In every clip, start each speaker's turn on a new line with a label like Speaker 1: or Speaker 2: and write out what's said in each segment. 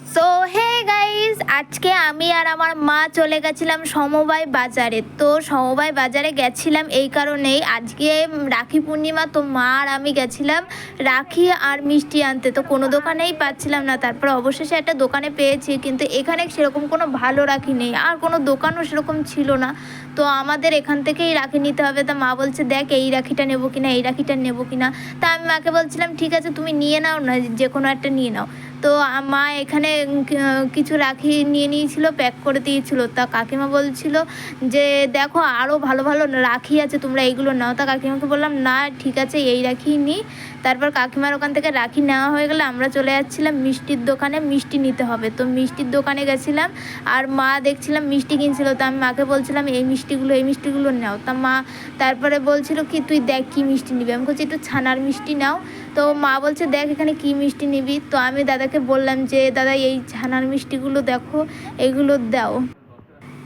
Speaker 1: So hey guys, আজকে আমি আর আমার মা চলে গেছিলাম সমবায় বাজারে। তো সমবায় বাজারে গেছিলাম এই কারণেই, আজকে রাখি পূর্ণিমা। তো মা আর আমি গেছিলাম রাখি আর মিষ্টি আনতে। তো কোনো দোকানেই পাচ্ছিলাম না, তারপর অবশেষে একটা দোকানে পেয়েছি, কিন্তু এখানে সেরকম কোনো ভালো রাখি নেই, আর কোনো দোকানও সেরকম ছিল না। তো আমাদের এখান থেকেই রাখি নিতে হবে। তা মা বলছে দেখ এই রাখিটা নেবো কিনা, এই রাখিটা নেবো কিনা। তা আমি মাকে বলছিলাম ঠিক আছে তুমি নিয়ে নাও না, যে কোনো একটা নিয়ে নাও। তো মা এখানে কিছু রাখি নিয়ে নিয়েছিল, প্যাক করে দিয়েছিল। তা কাকিমা বলছিল যে দেখো আরও ভালো ভালো রাখি আছে, তোমরা এইগুলো নাও। তা কাকিমাকে বললাম না ঠিক আছে এই রাখি নিই। তারপর কাকিমার ওখান থেকে রাখি নেওয়া হয়ে গেলে আমরা চলে যাচ্ছিলাম মিষ্টির দোকানে, মিষ্টি নিতে হবে। তো মিষ্টির দোকানে গেছিলাম, আর মা দেখছিলাম মিষ্টি কিনছিল। তো আমি মাকে বলছিলাম এই মিষ্টিগুলো নাও। তা মা তারপরে বলছিল কি তুই দেখ কী মিষ্টি নিবি। আমি বলছি একটু ছানার মিষ্টি নাও। তো মা বলছে দেখ এখানে কী মিষ্টি নিবি। তো আমি দাদাকে বললাম যে দাদা এই ছানার মিষ্টিগুলো দেখো, এগুলো দাও।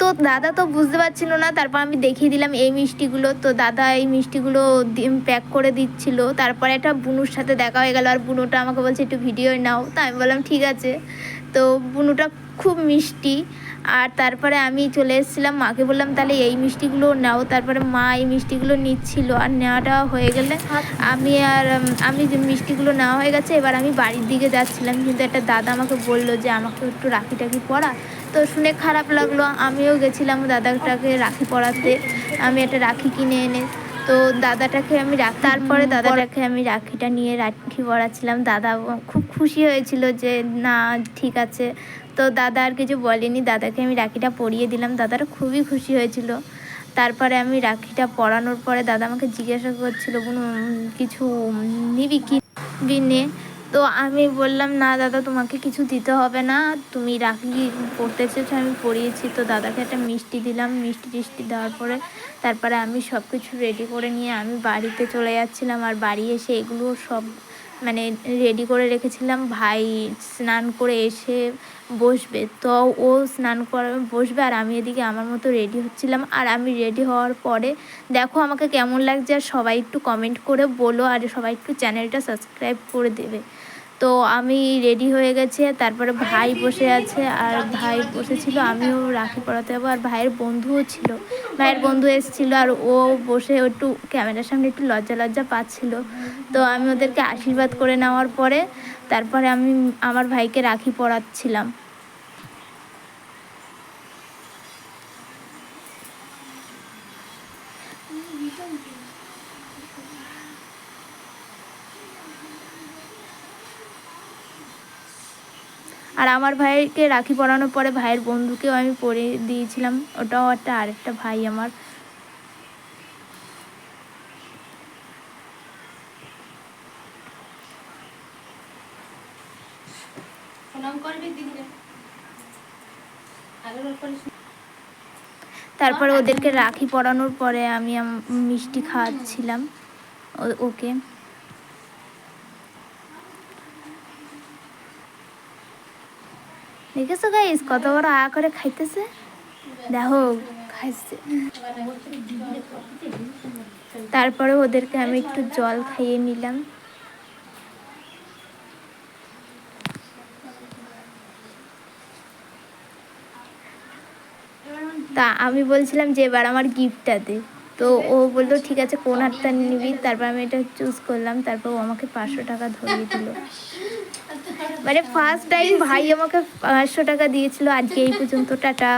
Speaker 1: তো দাদা তো বুঝতে পারছিল না, তারপর আমি দেখিয়ে দিলাম এই মিষ্টিগুলো। তো দাদা এই মিষ্টিগুলো প্যাক করে দিচ্ছিল। তারপরে একটা বুনুর সাথে দেখা হয়ে গেল, আর বুনুটা আমাকে বলছে একটু ভিডিও নাও। তা আমি বললাম ঠিক আছে। তো বুনুটা খুব মিষ্টি। আর তারপরে আমি চলে এসেছিলাম, মাকে বললাম তাহলে এই মিষ্টিগুলো নাও। তারপরে মা এই মিষ্টিগুলো নিচ্ছিল, আর নেওয়াটা হয়ে গেলে আমি যে মিষ্টিগুলো নেওয়া হয়ে গেছে, এবার আমি বাড়ির দিকে যাচ্ছিলাম। কিন্তু একটা দাদা আমাকে বললো যে আমাকে একটু রাখি টাখি পরা। তো শুনে খারাপ লাগলো, আমিও গেছিলাম দাদাটাকে রাখি পরাতে। আমি একটা রাখি কিনে এনে তো দাদাটাকে আমি তারপরে দাদাটাকে আমি রাখিটা নিয়ে রাখি পরাচ্ছিলাম। দাদা খুব খুশি হয়েছিল যে না ঠিক আছে। তো দাদা আর কিছু বলেনি, দাদাকে আমি রাখিটা পরিয়ে দিলাম, দাদাটা খুবই খুশি হয়েছিল। তারপরে আমি রাখিটা পরানোর পরে দাদা আমাকে জিজ্ঞাসা করছিল কোনো কিছু নিবি কি নে। তো আমি বললাম না দাদা তোমাকে কিছু দিতে হবে না, তুমি রাখি পরতে এসেছো আমি পরিয়েছি। তো দাদাকে একটা মিষ্টি দিলাম, মিষ্টি টিষ্টি দেওয়ার পরে তারপরে আমি সব কিছু রেডি করে নিয়ে আমি বাড়িতে চলে যাচ্ছিলাম। আর বাড়ি এসে এগুলো সব মানে রেডি করে রেখেছিলাম। ভাই স্নান করে এসে বসবে, তো ও স্নান করে বসবে, আর আমি এদিকে আমার মতো রেডি হচ্ছিলাম। আর আমি রেডি হওয়ার পরে দেখো আমাকে কেমন লাগছে, আর সবাই একটু কমেন্ট করে বলো, আর সবাই একটু চ্যানেলটা সাবস্ক্রাইব করে দেবে। তো আমি রেডি হয়ে গেছে, তারপরে ভাই বসে আছে, আর ভাই বসেছিল, আমিও রাখি পরাতে যাবো। আর ভাইয়ের বন্ধুও ছিল, ভাইয়ের বন্ধু এসেছিলো, আর ও বসে একটু ক্যামেরার সামনে একটু লজ্জা লজ্জা পাচ্ছিল। তো আমি ওদেরকে আশীর্বাদ করে নেওয়ার পরে তারপরে আমি আমার ভাইকে রাখি পরাচ্ছিলাম। আর আমার ভাইকে রাখি পরানোর পরে ভাইয়ের বন্ধুকেও আমি পরিয়ে দিয়েছিলাম, ওটাও আরেকটা ভাই আমার। তারপরে ওদেরকে রাখি পরানোর পরে আমি মিষ্টি খাওয়াচ্ছিলাম ওকে। দেখেছো গাইস কত বড় করে খাইতেছে, দেখো খাইছে। তারপরে ওদেরকে আমি একটু জল খাইয়ে নিলাম। তা আমি বলছিলাম যে এবার আমার গিফটটা দে। তো ও বললো ঠিক আছে কোন হাতটা নিবি। তারপর আমি এটা চুজ করলাম, তারপর ও আমাকে 500 টাকা ধরিয়ে দিল। মানে ফার্স্ট টাইম ভাই আমাকে 500 টাকা দিয়েছিল। আজকে এই পর্যন্ত, টাটা।